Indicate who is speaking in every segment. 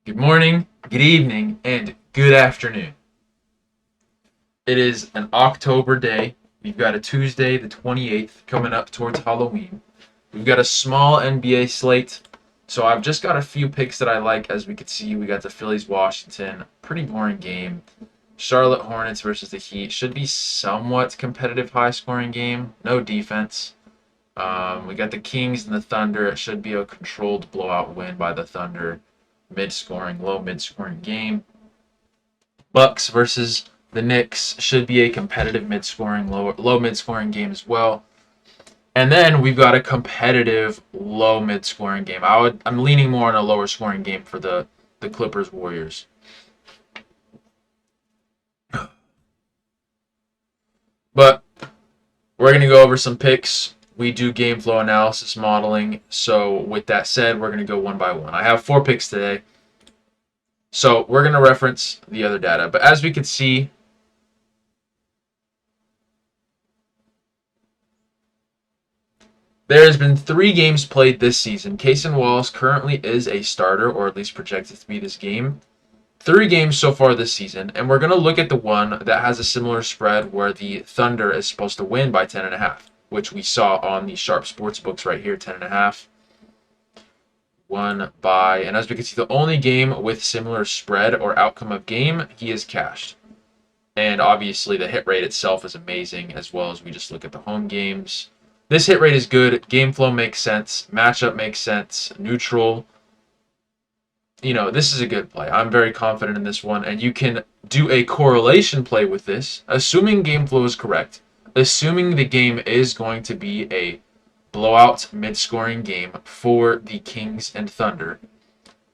Speaker 1: Good morning, good evening, and good afternoon. It is an October day. We've got a Tuesday, the 28th, coming up towards Halloween. We've got a small NBA slate. So I've just got a few picks that I like. As we could see, we got the Phillies Washington. Pretty boring game. Charlotte Hornets versus the Heat. Should be somewhat competitive, high scoring game. No defense. We got the Kings and the Thunder. It should be a controlled blowout win by the Thunder. Low mid scoring game. Bucks versus the Knicks should be a competitive mid scoring, low mid scoring game as well. And then we've got a competitive low mid scoring game. I'm leaning more on a lower scoring game for the Clippers Warriors. But we're gonna go over some picks. We do game flow analysis modeling. So with that said, we're gonna go one by one. I have 4 picks today. So we're going to reference the other data. But as we can see, there has been 3 games played this season. Cason Wallace currently is a starter, or at least projected to be this game. 3 games so far this season. And we're going to look at the one that has a similar spread where the Thunder is supposed to win by 10.5, which we saw on the Sharp Sports books right here, 10.5. Won by, and as we can see, the only game with similar spread or outcome of game, he is cashed. And obviously the hit rate itself is amazing, as well as we just look at the home games. This hit rate is good. Game flow makes sense. Matchup makes sense. Neutral. This is a good play. I'm very confident in this one. And you can do a correlation play with this, assuming game flow is correct. Assuming the game is going to be a blowout mid-scoring game for the Kings and Thunder.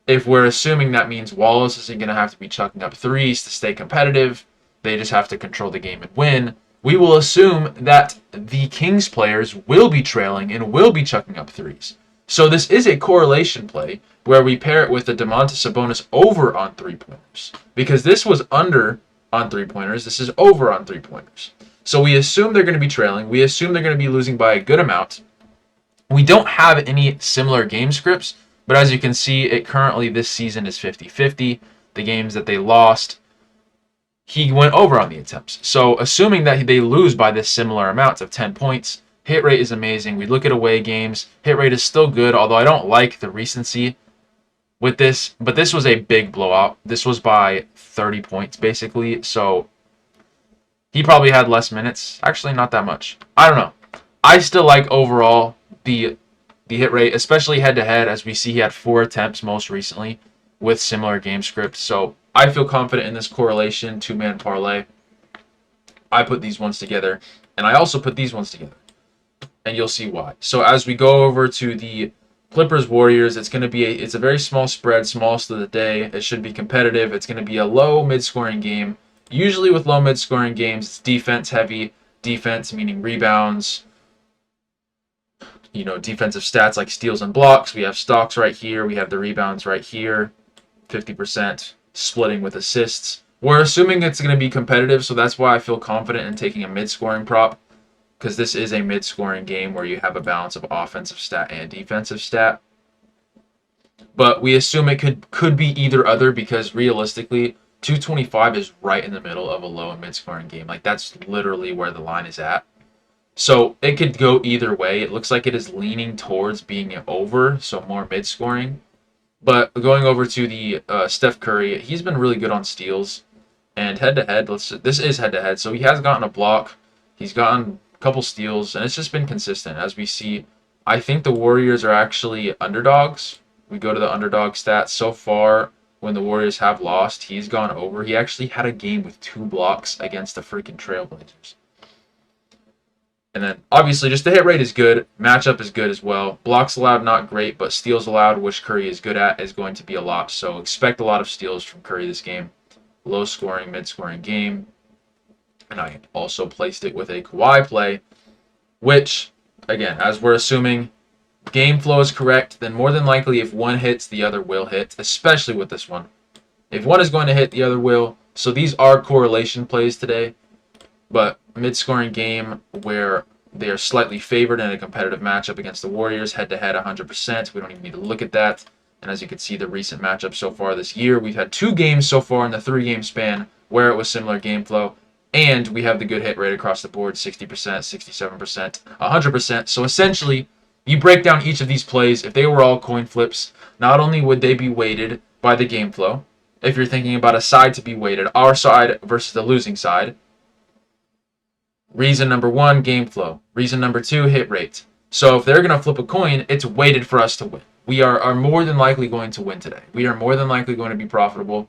Speaker 1: If we're assuming that means Wallace isn't going to have to be chucking up threes to stay competitive, they just have to control the game and win, we will assume that the Kings players will be trailing and will be chucking up threes. So this is a correlation play where we pair it with the Domantas Sabonis over on three-pointers. Because this was under on three-pointers, this is over on three-pointers. So we assume they're going to be trailing. We assume they're going to be losing by a good amount. We don't have any similar game scripts, but as you can see, it currently this season is 50-50. The games that they lost, he went over on the attempts. So assuming that they lose by this similar amount of 10 points, hit rate is amazing. We look at away games, hit rate is still good, although I don't like the recency with this, but this was a big blowout. This was by 30 points, basically, so he probably had less minutes. Actually, not that much. I don't know. I still like overall the hit rate, especially head-to-head, as we see he had 4 attempts most recently with similar game scripts. So I feel confident in this correlation, 2-man parlay. I put these ones together, and I also put these ones together, and you'll see why. So as we go over to the Clippers Warriors, it's a very small spread, smallest of the day. It should be competitive. It's going to be a low mid-scoring game. Usually with low mid-scoring games, it's defense heavy. Defense meaning rebounds, defensive stats like steals and blocks. We have stocks right here. We have the rebounds right here. 50% splitting with assists. We're assuming it's going to be competitive, so that's why I feel confident in taking a mid-scoring prop, because this is a mid-scoring game where you have a balance of offensive stat and defensive stat. But we assume it could be either other, because realistically, 225 is right in the middle of a low and mid-scoring game. Like, that's literally where the line is at. So it could go either way. It looks like it is leaning towards being over, so more mid-scoring. But going over to the Steph Curry, he's been really good on steals. And head-to-head, this is head-to-head, so he has gotten a block. He's gotten a couple steals, and it's just been consistent. As we see, I think the Warriors are actually underdogs. We go to the underdog stats. So far, when the Warriors have lost, he's gone over. He actually had a game with 2 blocks against the freaking Trailblazers. And then, obviously, just the hit rate is good. Matchup is good as well. Blocks allowed, not great, but steals allowed, which Curry is good at, is going to be a lot. So expect a lot of steals from Curry this game. Low scoring, mid-scoring game. And I also placed it with a Kawhi play, which, again, as we're assuming game flow is correct, then more than likely if one hits, the other will hit, especially with this one. If one is going to hit, the other will. So these are correlation plays today. But mid-scoring game where they are slightly favored in a competitive matchup against the Warriors, head-to-head 100%. We don't even need to look at that. And as you can see, the recent matchups so far this year, we've had 2 games so far in the 3-game span where it was similar game flow. And we have the good hit rate across the board, 60%, 67%, 100%. So essentially, you break down each of these plays. If they were all coin flips, not only would they be weighted by the game flow, if you're thinking about a side to be weighted, our side versus the losing side. Reason number 1, game flow. Reason number 2, hit rate. So if they're going to flip a coin, it's weighted for us to win. We are more than likely going to win today. We are more than likely going to be profitable.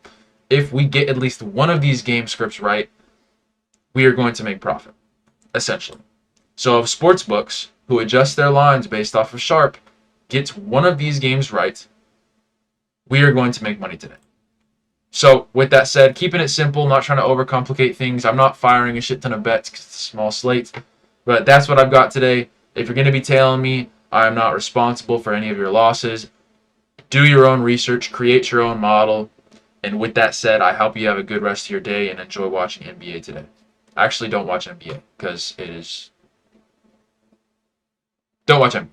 Speaker 1: If we get at least one of these game scripts right, we are going to make profit, essentially. So if sportsbooks who adjust their lines based off of Sharp gets one of these games right, we are going to make money today. So with that said, keeping it simple, not trying to overcomplicate things. I'm not firing a shit ton of bets because it's a small slate, but that's what I've got today. If you're going to be tailing me, I am not responsible for any of your losses. Do your own research, create your own model, and with that said, I hope you have a good rest of your day and enjoy watching NBA today. Actually, don't watch NBA because don't watch NBA.